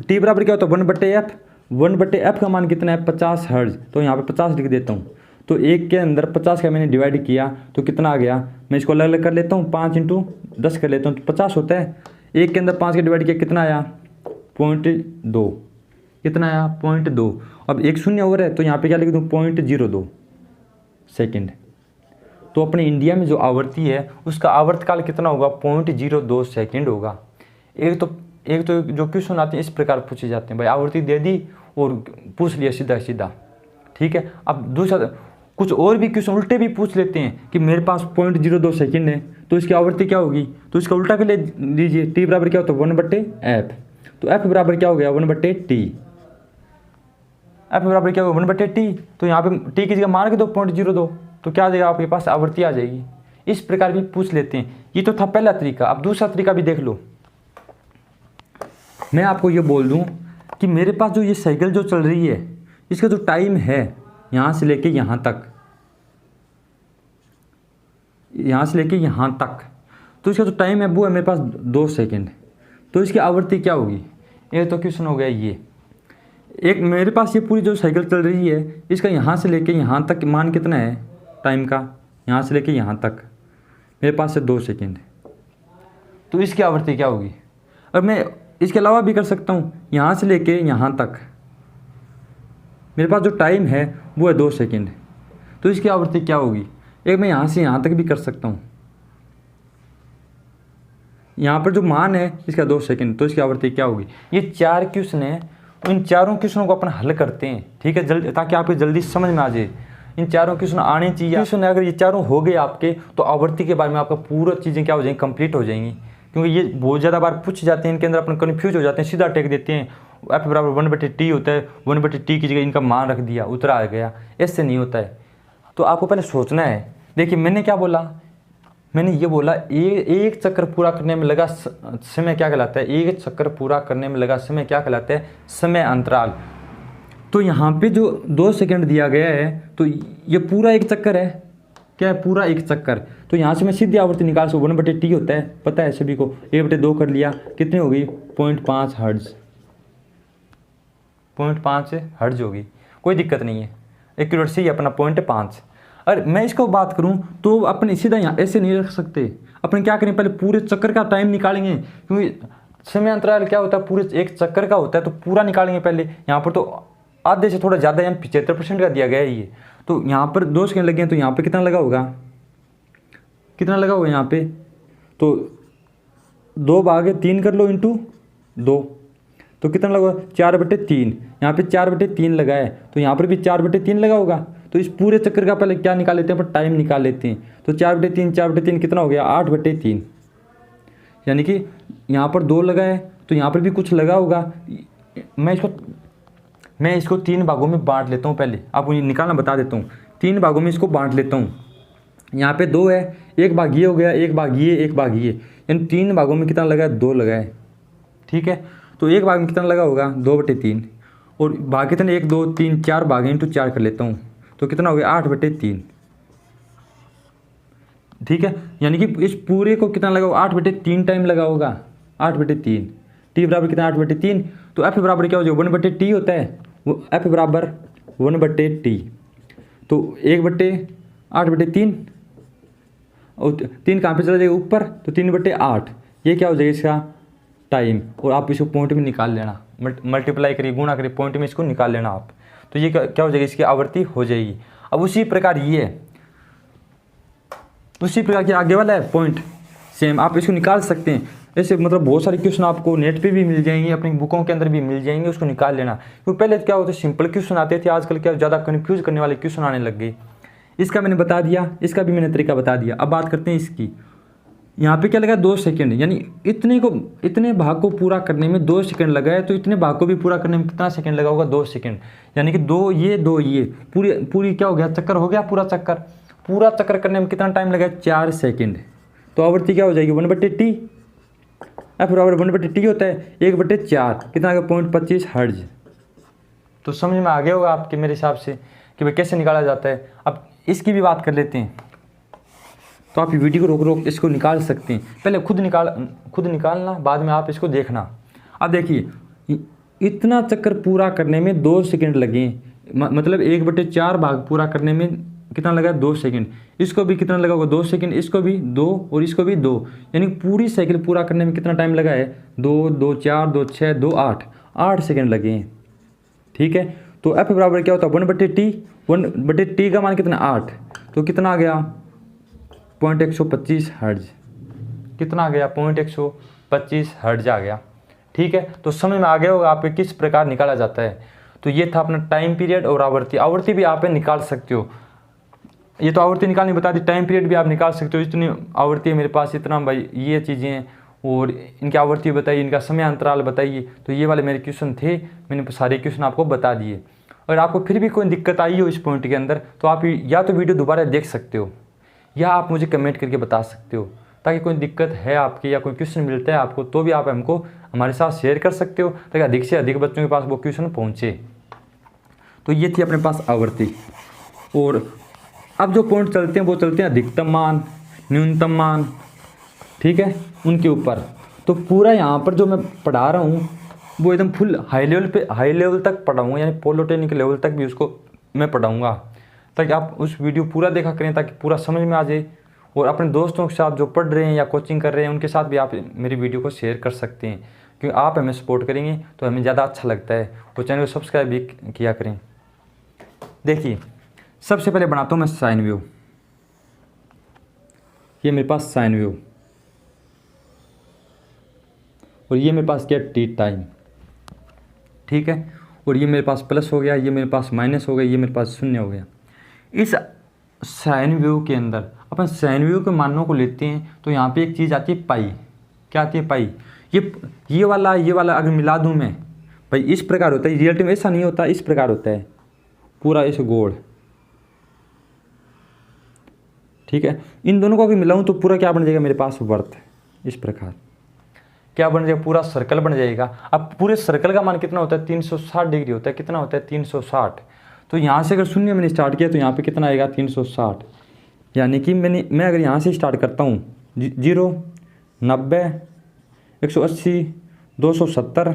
t बराबर क्या होता है, 1/f। 1/f का मान कितना है, 50 हर्ट्ज। तो यहाँ पे 50 लिख देता हूँ। तो एक के अंदर 50 का मैंने डिवाइड किया तो कितना आ गया, मैं इसको अलग अलग कर लेता हूँ, 5 × 10 कर लेता हूँ तो 50 होता है। एक के अंदर 5 का डिवाइड किया कितना आया, 0.2। कितना आया, 0.2। अब एक शून्य और है तो यहाँ पे क्या लिख दूँ, 0.02 सेकेंड। तो अपने इंडिया में जो आवृत्ति है उसका आवर्तकाल कितना होगा, 0.02 सेकेंड होगा। एक तो जो क्वेश्चन आते हैं इस प्रकार पूछे जाते हैं, भाई आवृत्ति दे दी और पूछ लिया सीधा सीधा। ठीक है, अब दूसरा कुछ और भी क्वेश्चन उल्टे भी पूछ लेते हैं कि मेरे पास 0.02 सेकेंड है तो इसकी आवृत्ति क्या होगी, तो इसका उल्टा कर ले लीजिए। t बराबर क्या होता है, 1/f। तो f बराबर क्या हो गया, 1/t। f बराबर क्या होगा, 1/t। तो यहाँ पे t की जगह मान के दो 0.02, तो क्या आ जाएगा आपके पास, आवृत्ति आ जाएगी। इस प्रकार भी पूछ लेते हैं। ये तो था पहला तरीका। अब दूसरा तरीका भी देख लो। मैं आपको ये बोल दूँ कि मेरे पास जो ये साइकिल जो चल रही है इसका जो टाइम है यहाँ से लेके यहाँ तक, यहाँ से लेके यहाँ तक, तो इसका जो टाइम है वो है मेरे पास 2 सेकेंड। तो इसकी आवृत्ति क्या होगी, ये तो क्वेश्चन हो गया। ये एक मेरे पास ये पूरी जो साइकिल चल रही है इसका यहाँ से लेके यहाँ तक मान कितना है टाइम का, यहाँ से लेके यहाँ तक मेरे पास है 2 सेकेंड। तो इसकी आवृत्ति क्या होगी। अब मैं इसके अलावा भी कर सकता हूँ, यहाँ से लेके यहाँ तक मेरे पास जो टाइम है वो है 2 सेकेंड। तो इसकी आवृत्ति क्या होगी। एक मैं यहाँ से यहाँ तक भी कर सकता हूँ, यहाँ पर जो मान है इसका 2 सेकेंड, तो इसकी आवृत्ति क्या होगी। ये 4 क्वेश्चन है, इन चारों क्वेश्चनों को अपन हल करते हैं। ठीक है, जल्दी, ताकि आपको जल्दी समझ में आ जाए। इन चारों क्वेश्चन आने चाहिए। क्वेश्चन अगर ये चारों हो गए आपके तो आवृत्ति के बारे में आपका पूरा चीज़ें क्या हो जाएंगी, कंप्लीट हो जाएंगी। क्योंकि ये बहुत ज़्यादा बार पूछ जाते हैं, इनके अंदर अपन कन्फ्यूज हो जाते हैं, सीधा टेक देते हैं। एफ बराबर 1/t होता है, 1/t की जगह इनका मान रख दिया, उत्तर आ गया। ऐसे नहीं होता है। तो आपको पहले सोचना है। देखिए मैंने क्या बोला, मैंने ये बोला एक चक्कर पूरा करने में लगा समय क्या कहलाता है, एक चक्कर पूरा करने में लगा समय क्या कहलाता है, समय अंतराल। तो यहाँ पे जो 2 सेकंड दिया गया है तो ये पूरा एक चक्कर है, क्या है, पूरा एक चक्कर। तो यहाँ से मैं सीधी आवृत्ति निकाल सकूँ, 1/t होता है, पता है सभी को, 1/2 कर लिया, कितनी हो गई 0.5 हर्ट्ज, 0.5 हर्ट्ज होगी, कोई दिक्कत नहीं है, एक्यूरेसी ही अपना 0.5। और मैं इसको बात करूं तो अपने सीधा यहाँ ऐसे नहीं रख सकते, अपन क्या करें, पहले पूरे चक्कर का टाइम निकालेंगे, क्योंकि समय अंतराल क्या होता है, पूरे एक चक्कर का होता है, तो पूरा निकालेंगे पहले। यहाँ पर तो आधे से थोड़ा ज़्यादा, यहाँ 75% का दिया गया है ये, तो यहाँ पर 2 सेकंड लगे हैं, तो यहाँ पे कितना लगा होगा, कितना लगा होगा यहाँ पे, तो 2/3 कर लो इंटू 2, तो कितना लगा, 4/3, यहाँ पे 4/3 लगा है, तो यहाँ पर भी 4/3 लगा होगा। तो इस पूरे चक्कर का पहले क्या निकाल लेते हैं, पर टाइम निकाल लेते हैं। तो 4/3 कितना हो गया, 8/3, यानी कि यहाँ पर 2 लगा है, तो यहाँ पर भी कुछ लगा होगा। मैं इसको 3 भागों में बांट लेता हूँ, पहले आपको ये निकालना बता देता हूँ। 3 भागों में इसको बांट लेता हूँ। यहाँ पे 2 है, एक भाग ये हो गया, एक भाग ये, एक भाग ये, यानी 3 भागों में कितना लगा है, 2 लगा है, ठीक है। तो एक भाग में कितना लगा होगा, 2/3, और भाग कितने, 1 2 3 4 भाग इंटू 4 कर लेता हूँ, तो कितना हो गया 8/3, ठीक है। यानी कि इस पूरे को कितना लगा होगा, 8/3 टाइम लगा होगा, 8/3, टी बराबर कितना 8/3। तो एफ बराबर क्या हो जाएगा, 1/t होता है, वो एफ बराबर 1/t, तो 1/8/3, और 3 कहाँ पे चला जाएगा ऊपर, तो 3/8, ये क्या हो जाएगा इसका टाइम। और आप इसको पॉइंट में निकाल लेना, मल्टीप्लाई करिए, गुणा करिए, पॉइंट में इसको निकाल लेना आप, तो ये क्या हो जाएगी, इसकी आवृत्ति हो जाएगी। अब उसी प्रकार ये है, उसी प्रकार के आगे वाला है पॉइंट सेम, आप इसको निकाल सकते हैं। ऐसे मतलब बहुत सारे क्वेश्चन आपको नेट पे भी मिल जाएंगे, अपनी बुकों के अंदर भी मिल जाएंगे, उसको निकाल लेना। क्योंकि पहले क्या होता है, सिंपल क्वेश्चन आते थे, आजकल क्या ज़्यादा कन्फ्यूज करने वाले क्वेश्चन आने लग गए। इसका मैंने बता दिया, इसका भी मैंने तरीका बता दिया। अब बात करते हैं इसकी। यहाँ पे क्या लगा, 2 सेकंड, यानी इतने भाग को पूरा करने में 2 सेकंड लगा है, तो इतने भाग को भी पूरा करने में कितना सेकंड लगा होगा, 2 सेकंड, यानी कि 2 ये पूरी क्या हो गया, चक्कर हो गया, पूरा चक्कर करने में कितना टाइम लगा, 4 सेकंड। तो आवृत्ति क्या हो जाएगी, 1/t, एफ बराबर 1/t होता है, 1/4 कितना आ गया, 0.25 हर्ट्ज। तो समझ में आ गया होगा आपके मेरे हिसाब से कि भाई कैसे निकाला जाता है। अब इसकी भी बात कर लेते हैं। तो आप वीडियो को रोक इसको निकाल सकते हैं, पहले खुद निकालना, बाद में आप इसको देखना। अब देखिए, इतना चक्कर पूरा करने में 2 सेकंड लगे, मतलब 1/4 भाग पूरा करने में कितना लगा, 2 सेकंड। इसको भी कितना लगा होगा, 2 सेकंड, इसको भी 2 और इसको भी 2, यानी पूरी साइकिल पूरा करने में कितना टाइम लगा है, 2 2 4 2 6 2 8 सेकंड लगे हैं, ठीक है। तो एफ बराबर क्या होता है, 1/t, 1/t का मान कितना, 8, तो कितना आ गया, 0.125 हर्ट्ज, कितना आ गया, 0.125 हर्ट्ज आ गया, ठीक है। तो समझ में आ गया होगा आपके किस प्रकार निकाला जाता है। तो ये था अपना टाइम पीरियड और आवृत्ति भी आप निकाल सकते हो। ये तो आवृत्ति निकालनी बता दी, टाइम पीरियड भी आप निकाल सकते हो। इतनी आवृत्ति है मेरे पास, इतना भाई ये चीज़ें हैं, और इनकी आवृत्ति बताइए, इनका समय अंतराल बताइए। तो ये वाले मेरे क्वेश्चन थे, मैंने सारे क्वेश्चन आपको बता दिए। अगर आपको फिर भी कोई दिक्कत आई हो इस पॉइंट के अंदर, तो आप या तो वीडियो दोबारा देख सकते हो, या आप मुझे कमेंट करके बता सकते हो, ताकि कोई दिक्कत है आपकी या कोई क्वेश्चन मिलता है आपको, तो भी आप हमको हमारे साथ शेयर कर सकते हो, ताकि अधिक से अधिक बच्चों के पास वो क्वेश्चन पहुँचे। तो ये थी अपने पास आवृत्ति। और अब जो पॉइंट चलते हैं वो चलते हैं अधिकतम मान, न्यूनतम मान, ठीक है, उनके ऊपर। तो पूरा यहाँ पर जो मैं पढ़ा रहा हूँ वो एकदम फुल हाई लेवल तक पढ़ाऊँगा, यानी पॉलिटेक्निक लेवल तक भी उसको मैं पढ़ाऊँगा, ताकि आप उस वीडियो पूरा देखा करें, ताकि पूरा समझ में आ जाए। और अपने दोस्तों के साथ जो पढ़ रहे हैं या कोचिंग कर रहे हैं, उनके साथ भी आप मेरी वीडियो को शेयर कर सकते हैं, क्योंकि आप हमें सपोर्ट करेंगे तो हमें ज़्यादा अच्छा लगता है। और चैनल को सब्सक्राइब भी किया करें। देखिए, सबसे पहले बनाता हूँ मैं साइन वेव। ये मेरे पास साइन वेव, और ये मेरे पास क्या, टी टाइम, ठीक है। और ये मेरे पास प्लस हो गया, ये मेरे पास माइनस हो गया, ये मेरे पास 0 हो गया। इस साइन वेव के अंदर अपन साइन वेव के मानों को लेते हैं, तो यहाँ पे एक चीज़ आती है पाई। क्या आती है, पाई। ये वाला अगर मिला दूँ मैं, भाई इस प्रकार होता है, रियलिटी में ऐसा नहीं होता, इस प्रकार होता है पूरा ऐसे गोल। ठीक है, इन दोनों को अगर मिलाऊं तो पूरा क्या बन जाएगा मेरे पास, वर्त। इस प्रकार क्या बन जाएगा, पूरा सर्कल बन जाएगा। अब पूरे सर्कल का मान कितना होता है, 360 डिग्री होता है। कितना होता है, 360। तो यहाँ से अगर शून्य मैंने स्टार्ट किया तो यहाँ पे कितना आएगा, 360। यानी कि मैं अगर यहाँ से स्टार्ट करता हूँ 0, 90, 180, 270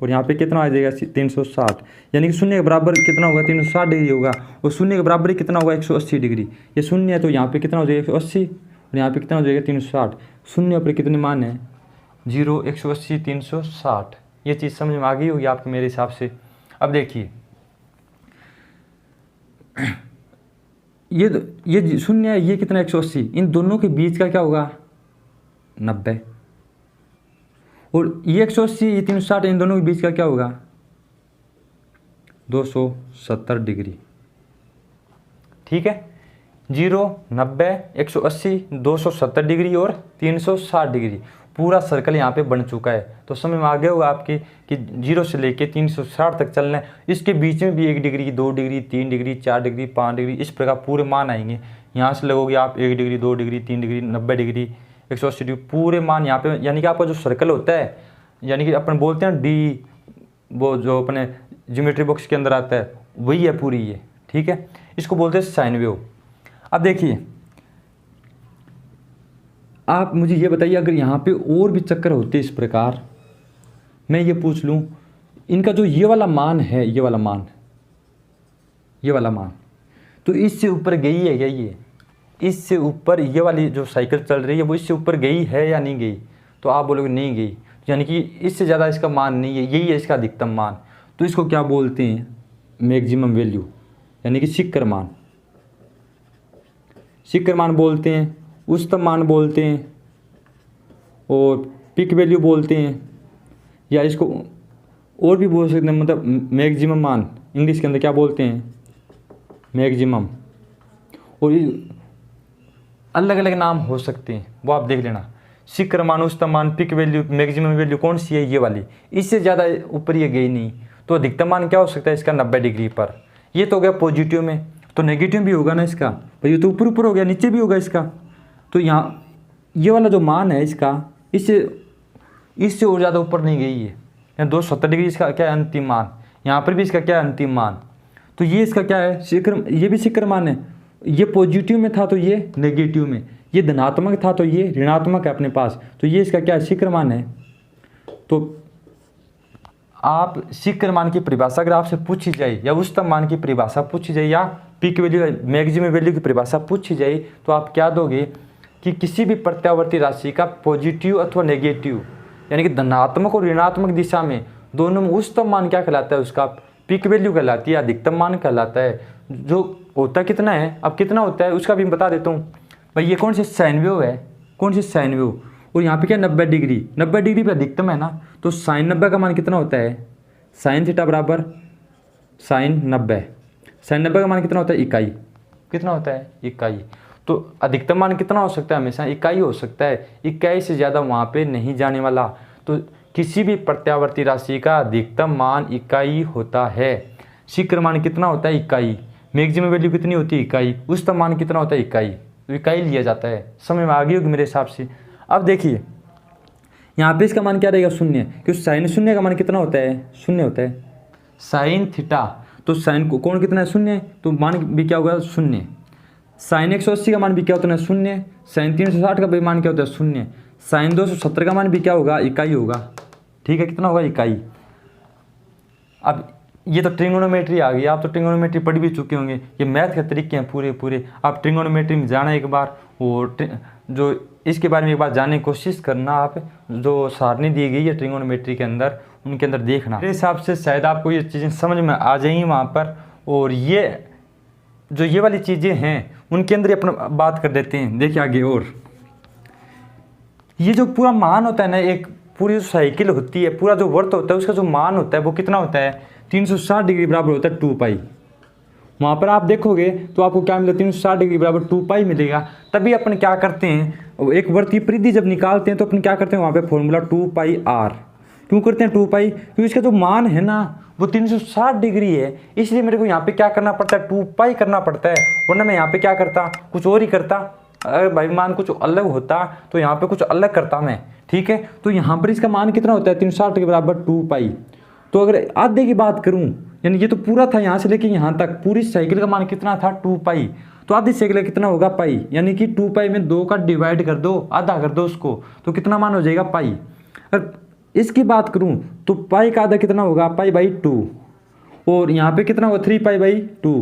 और यहाँ पे कितना आ जाएगा, 360। यानी कि शून्य के बराबर कितना होगा, 360 डिग्री होगा। और शून्य के बराबर कितना होगा, 180 डिग्री। ये शून्य है तो यहाँ पे कितना हो जाएगा, 180 और यहाँ पे कितना हो जाएगा, 360। शून्य पर कितने मान है, 0, 180, 360। ये चीज़ समझ में आ गई होगी आपके मेरे हिसाब से। अब देखिए ये शून्य है, ये कितना 180, इन दोनों के बीच का क्या होगा, 90। और ये 180, ये 360, इन दोनों के बीच का क्या होगा, 270 डिग्री। ठीक है, 0, 90, 180, 270 डिग्री और 360 डिग्री। पूरा सर्कल यहाँ पे बन चुका है। तो समझ में आ गया होगा आपके कि 0 से लेके 360 तक चलना है। इसके बीच में भी 1 degree, 2 degree, 3 degree, 4 degree, 5 degree, इस प्रकार पूरे मान आएंगे। यहाँ से लगोगे आप 1 degree, 2 degree, 3 degree, 90 degree, 180 degree, पूरे मान यहाँ पे। यानी कि आपका जो सर्कल होता है, यानी कि अपन बोलते हैं डी, वो जो अपने ज्योमेट्री बॉक्स के अंदर आता है, वही है पूरी ये। ठीक है, इसको बोलते हैं साइन वेव। अब देखिए आप मुझे ये बताइए, अगर यहाँ पे और भी चक्कर होते इस प्रकार, मैं ये पूछ लूँ, इनका जो ये वाला मान है, ये वाला मान तो इससे ऊपर गई है क्या, ये इससे ऊपर ये वाली जो साइकिल चल रही है वो इससे ऊपर गई है या नहीं गई? तो आप बोलोगे नहीं गई, यानी कि इससे ज़्यादा इसका मान नहीं है, यही है इसका अधिकतम मान। तो इसको क्या बोलते हैं, मैक्सिमम वैल्यू, यानी कि शिखर मान। शिखर मान बोलते हैं, उच्चतम मान बोलते हैं और पिक वैल्यू बोलते हैं, या इसको और भी बोल सकते हैं, मतलब मैक्सिमम मान इंग्लिश के अंदर क्या बोलते हैं, मैक्सिमम। और अलग अलग नाम हो सकते हैं, वो आप देख लेना। शिखर मान, उच्चतम मान, पिक वैल्यू, मैक्सिमम वैल्यू कौन सी है, ये वाली। इससे ज़्यादा ऊपर ये गई नहीं। तो अधिकतम मान क्या हो सकता है इसका, 90 डिग्री पर। ये तो हो गया पॉजिटिव में, तो नेगेटिव भी होगा ना इसका, भाई ये तो ऊपर ऊपर हो गया, नीचे भी होगा इसका। तो यहाँ ये वाला जो मान है इसका, इससे और ज़्यादा ऊपर नहीं गई है। यहाँ 270 डिग्री इसका क्या है, अंतिम मान। यहाँ पर भी इसका क्या है, अंतिम मान। तो ये इसका क्या है, शिखर, ये भी शिखर मान है। ये पॉजिटिव में था तो ये नेगेटिव में, ये धनात्मक था तो ये ऋणात्मक है अपने पास। तो ये इसका क्या है, शिखर मान है। तो आप शिखर मान की परिभाषा अगर आपसे पूछी जाए, या उच्चतम मान की परिभाषा पूछी जाए, या पीक वैल्यू, मैक्सिमम वैल्यू की परिभाषा पूछी जाए, तो आप क्या दोगे कि किसी भी प्रत्यावर्ती राशि का पॉजिटिव अथवा नेगेटिव, यानी कि धनात्मक और ऋणात्मक दिशा में दोनों में उच्चतम मान क्या कहलाता है, उसका पीक वैल्यू कहलाती है, अधिकतम मान कहलाता है। जो होता कितना है, अब कितना होता है उसका भी बता देता हूँ। भाई ये कौन सी साइन वेव है, कौन सी साइन वेव, और यहाँ पे क्या 90 डिग्री, 90 डिग्री पे अधिकतम है ना। तो साइन 90 का मान कितना होता है, साइन थीटा बराबर साइन 90। साइन 90 का मान कितना होता है, इकाई। कितना होता है, इकाई। तो अधिकतम मान कितना हो सकता है, हमेशा इकाई हो सकता है। इकाई से ज़्यादा वहाँ पे नहीं जाने वाला। तो किसी भी प्रत्यावर्ती राशि का अधिकतम मान इकाई होता है। शिखर मान कितना होता है, इकाई। मैक्सिमम वैल्यू कितनी होती है, इकाई। उच्चतम मान कितना होता है, इकाई। तो इकाई लिया जाता है। समझ में आ गई होगी मेरे हिसाब से। अब देखिए यहाँ पे इसका मान क्या रहेगा, शून्य, क्योंकि साइन शून्य का मान कितना होता है, शून्य होता है। साइन थीटा, तो साइन को कौन कितना है, शून्य, तो मान भी क्या होगा, शून्य। साइन 180 का मान भी क्या होता है, शून्य। साइन 360 का भी मान क्या होता है, शून्य। साइन 270 का मान भी क्या होगा, इकाई होगा। ठीक है, कितना होगा, इकाई। अब ये तो ट्रिगोनोमेट्री आ गई, आप तो ट्रिगोनोमेट्री पढ़ भी चुके होंगे। ये मैथ के तरीके हैं पूरे। आप ट्रिगोनोमेट्री में जाना एक बार, और जो इसके बारे में एक बार जानने की कोशिश करना। आप जो सारणी दी गई है ट्रिगोनोमेट्री के अंदर, उनके अंदर देखना। मेरे हिसाब से शायद आपको ये चीज़ें समझ में आ जाएंगी वहाँ पर। और ये जो ये वाली चीज़ें हैं उनके अंदर ही अपना बात कर देते हैं। देखिए आगे, और ये जो पूरा मान होता है ना, एक पूरी जो साइकिल होती है, पूरा जो वर्त होता है, उसका जो मान होता है वो कितना होता है, 360 डिग्री बराबर होता है 2 पाई। वहाँ पर आप देखोगे तो आपको क्या मिलेगा, 360 डिग्री बराबर 2 पाई मिलेगा। तभी अपन क्या करते हैं, एक वर्त की परिधि जब निकालते हैं तो अपन क्या करते हैं, वहाँ पे फॉर्मूला 2 पाई r, क्यों करते हैं 2 पाई? क्योंकि इसका जो मान है ना वो 360 डिग्री है, इसलिए मेरे को यहाँ पे क्या करना पड़ता है, 2 पाई करना पड़ता है, वरना मैं यहाँ पे क्या करता, कुछ और ही करता। अगर भाई मान कुछ अलग होता तो यहाँ पे कुछ अलग करता मैं, ठीक है। तो यहाँ पर इसका मान कितना होता है, 360 के बराबर 2 पाई। तो अगर आधे की बात करूँ, यानी ये तो पूरा था यहाँ से लेके यहाँ तक, पूरी साइकिल का मान कितना था 2 पाई, तो आधी साइकिल का कितना होगा पाई, यानी कि 2 पाई में 2 का डिवाइड कर दो, आधा कर दो उसको, तो कितना मान हो जाएगा पाई। अगर इसकी बात करूं तो पाई का आधा कितना होगा, पाई बाई 2, और यहाँ पे कितना होगा 3 पाई बाई 2,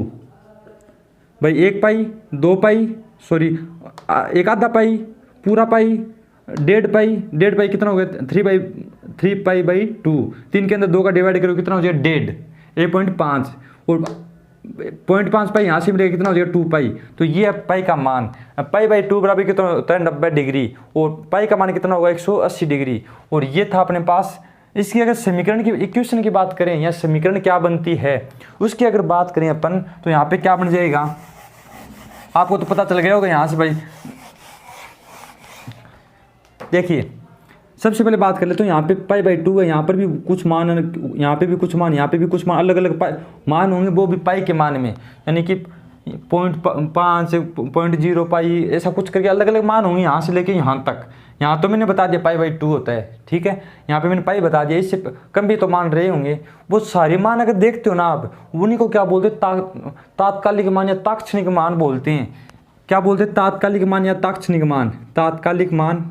भाई 1 पाई 2 पाई सॉरी एक आधा पाई, पूरा पाई, 1.5 पाई कितना हो गया 3 पाई बाई 2, 3 के अंदर 2 का डिवाइड करो कितना हो जाएगा 1.5, और 0.5 पाई यहाँ से मिलेगा कितना हो जाएगा 2 पाई। तो ये है पाई का मान। पाई बाई 2 बराबर कितना होता है 90 डिग्री, और पाई का मान कितना होगा 180 डिग्री। और ये था अपने पास। इसकी अगर समीकरण की इक्वेशन की बात करें या समीकरण क्या बनती है उसकी अगर बात करें अपन, तो यहाँ पे क्या बन जाएगा, आपको तो पता चल गया होगा यहाँ से भाई। देखिए सबसे पहले बात कर ले तो यहाँ पे पाई बाई 2 है, यहाँ पर भी कुछ मान, यहाँ पे भी कुछ मान, यहाँ पे भी कुछ मान, अलग अलग मान होंगे, वो भी पाई के मान में, यानी कि 0.5 0.0 पाई ऐसा कुछ करके अलग अलग मान होंगे यहाँ से लेके यहाँ तक। यहाँ तो मैंने बता दिया पाई बाई 2 होता है, ठीक है, यहाँ पे मैंने पाई बता दिया, इससे कम भी तो मान रहे होंगे। वो सारे मान अगर देखते हो ना आप, उन्हीं को क्या बोलते हैं तात्कालिक मान या तात्क्षणिक मान बोलते हैं। क्या बोलते हैं, तात्कालिक मान या तात्क्षणिक मान, तात्कालिक मान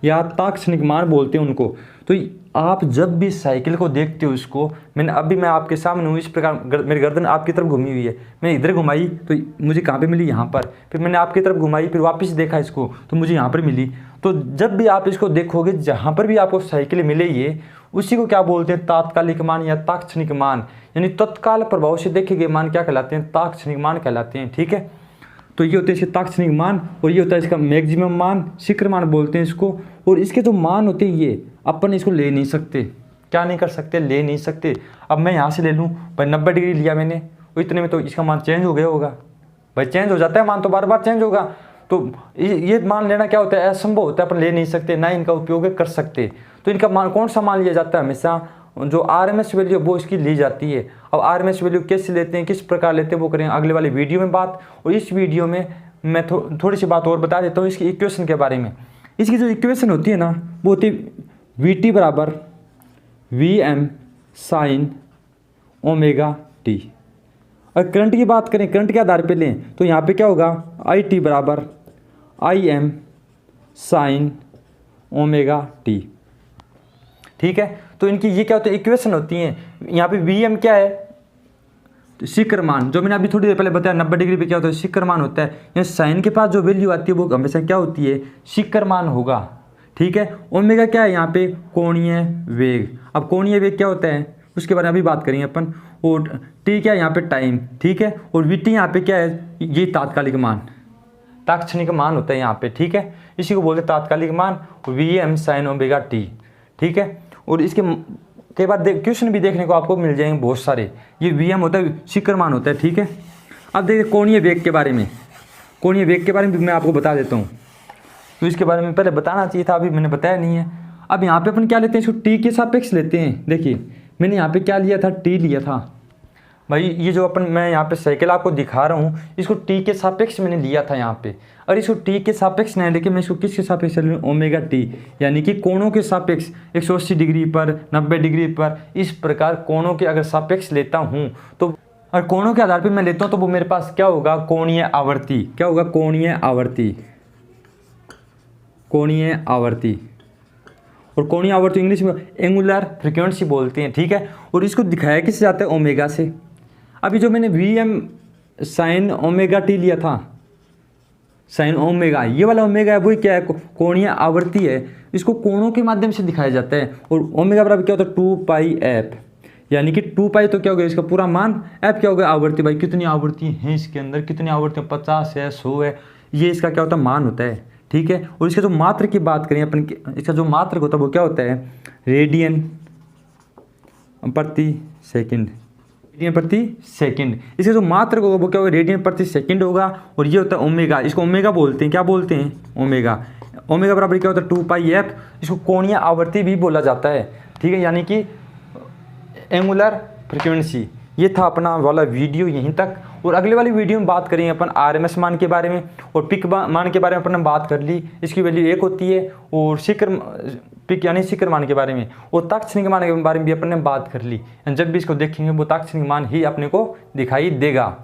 या तात्क्षणिक मान बोलते हैं उनको। तो आप जब भी साइकिल को देखते हो, इसको मैं आपके सामने हूँ, इस प्रकार मेरी गर्दन आपकी तरफ घूमी हुई है, मैंने इधर घुमाई तो मुझे कहाँ पे मिली, यहाँ पर, फिर मैंने आपकी तरफ घुमाई, फिर वापस देखा इसको तो मुझे यहाँ पर मिली। तो जब भी आप इसको देखोगे, जहाँ पर भी आपको साइकिल मिले ये, उसी को क्या बोलते हैं, तात्कालिक मान या तात्क्षणिक मान, यानी तत्काल प्रभाव से देखे गए मान क्या कहलाते हैं, तात्क्षणिक मान कहलाते हैं, ठीक है। तो ये होते हैं इसके तात्क्षणिक मान, और ये होता है इसका मैक्सिमम मान, शिखर मान बोलते हैं इसको। और इसके जो मान होते हैं ये अपन इसको ले नहीं सकते, क्या नहीं कर सकते, ले नहीं सकते। अब मैं यहाँ से ले लूँ भाई 90 डिग्री लिया मैंने, और इतने में तो इसका मान चेंज हो गया होगा भाई, चेंज हो जाता है मान तो बार बार चेंज होगा। तो ये मान लेना क्या होता है, असंभव होता है, अपन ले नहीं सकते, ना इनका उपयोग कर सकते। तो इनका मान कौन सा मान लिया जाता है, हमेशा जो RMS वैल्यू वो इसकी ली जाती है। अब RMS वैल्यू कैसे लेते हैं, किस प्रकार लेते हैं, वो करें अगले वाली वीडियो में बात। और इस वीडियो में मैं थोड़ी सी बात और बता देता हूँ इसकी इक्वेशन के बारे में। इसकी जो इक्वेशन होती है ना वो होती है VT बराबर VM साइन ओमेगा टी। अगर करंट की बात करें, करंट के आधार पे लें तो यहाँ पे क्या होगा, IT बराबर IM साइन ओमेगा टी, ठीक है। तो इनकी ये क्या होती है, इक्वेशन होती हैं। यहाँ पे VM क्या है, तो शिखर मान, जो मैंने अभी थोड़ी देर पहले बताया 90 डिग्री पे क्या होता है, शिखर मान होता है। यहाँ साइन के पास जो वैल्यू आती है वो हमेशा क्या होती है, शिखर मान होगा, ठीक है। ओमेगा क्या है, यहाँ पे कोणीय वेग। अब कोणीय वेग क्या होता है उसके बारे में अभी बात करेंगे अपन। और टी क्या है यहाँ पे टाइम, ठीक है। और VT यहाँ पे क्या है, ये तात्कालिक मान, तात्क्षणिक मान होता है यहाँ पे, ठीक है। इसी को बोलते हैं तात्कालिक मान, VM साइन ओमेगा टी, ठीक है। और इसके कई बार क्वेश्चन भी देखने को आपको मिल जाएंगे बहुत सारे। ये VM होता है, शिखर मान होता है, ठीक है। अब देखिए कोणीय वेग के बारे में, कोणीय वेग के बारे में भी मैं आपको बता देता हूँ। तो इसके बारे में पहले बताना चाहिए था, अभी मैंने बताया नहीं है। अब यहाँ पे अपन क्या लेते हैं, इसको टी के सापेक्ष लेते हैं। देखिए मैंने यहाँ पे क्या लिया था, टी लिया था भाई। ये जो मैं यहाँ पे साइकिल आपको दिखा रहा हूँ, इसको टी के सापेक्ष मैंने लिया था यहाँ पे। और इसको टी के सापेक्ष नहीं लेकिन मैं इसको किसके सापेक्ष ले लूँ, ओमेगा टी, यानी कि कोणों के सापेक्ष 180 डिग्री पर, 90 डिग्री पर, इस प्रकार कोणों के अगर सापेक्ष लेता हूँ तो, और कोणों के आधार पर मैं लेता हूँ तो वो मेरे पास क्या होगा, कोणीय आवर्ती। क्या होगा, कोणीय आवर्ती, कोणीय आवर्ती। और कोणीय आवर्ती इंग्लिश में एंगुलर फ्रीक्वेंसी बोलते हैं, ठीक है। और इसको दिखाया किससे जाता है, ओमेगा से। अभी जो मैंने VM साइन ओमेगा टी लिया था, साइन ओमेगा, ये वाला ओमेगा है, वही क्या है, कोणीय आवर्ती है। इसको कोणों के माध्यम से दिखाया जाता है। और ओमेगा बराबर क्या होता है, 2 पाई f, यानी कि 2 पाई तो क्या हो गया इसका पूरा मान, f क्या हो गया, आवृत्ति। भाई कितनी आवृत्ति है इसके अंदर, कितनी आवृत्ति, 50 है, 100 है, ये इसका क्या होता है, मान होता है, ठीक है। और इसके जो मात्र की बात करें अपन, इसका जो मात्र होता है वो क्या होता है, रेडियन प्रति सेकंड, रेडियन प्रति सेकंड। इसका जो मात्र होगा वो क्या होगा, रेडियन प्रति सेकंड होगा। और ये होता है ओमेगा, इसको ओमेगा बोलते हैं, क्या बोलते हैं, ओमेगा। ओमेगा बराबर क्या होता है 2πf, इसको कोणीय आवर्ती भी बोला जाता है, ठीक है, यानी कि एंगुलर फ्रिक्वेंसी। ये था अपना वाला वीडियो यहीं तक। और अगले वाली वीडियो में बात करेंगे अपन आरएमएस मान के बारे में और पिक मान के बारे में अपन ने बात कर ली, इसकी वैल्यू 1 होती है। और शिखर पिक यानी शिखर मान के बारे में और ताक्षणिक मान के बारे में भी अपन ने बात कर ली। जब भी इसको देखेंगे वो ताक्षणिक मान ही अपने को दिखाई देगा।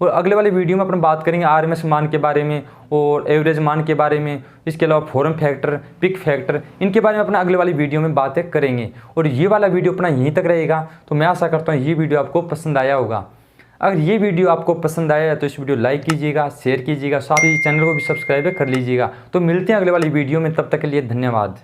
और अगले वाले वीडियो में अपन बात करेंगे आरएमएस मान के बारे में और एवरेज मान के बारे में, इसके अलावा फॉर्म फैक्टर, पिक फैक्टर, इनके बारे में अपना अगले वाली वीडियो में बातें करेंगे। और ये वाला वीडियो अपना यहीं तक रहेगा। तो मैं आशा करता हूँ ये वीडियो आपको पसंद आया होगा। अगर ये वीडियो आपको पसंद आया है तो इस वीडियो लाइक कीजिएगा, शेयर कीजिएगा, साथ ही चैनल को भी सब्सक्राइब कर लीजिएगा। तो मिलते हैं अगले वाली वीडियो में, तब तक के लिए धन्यवाद।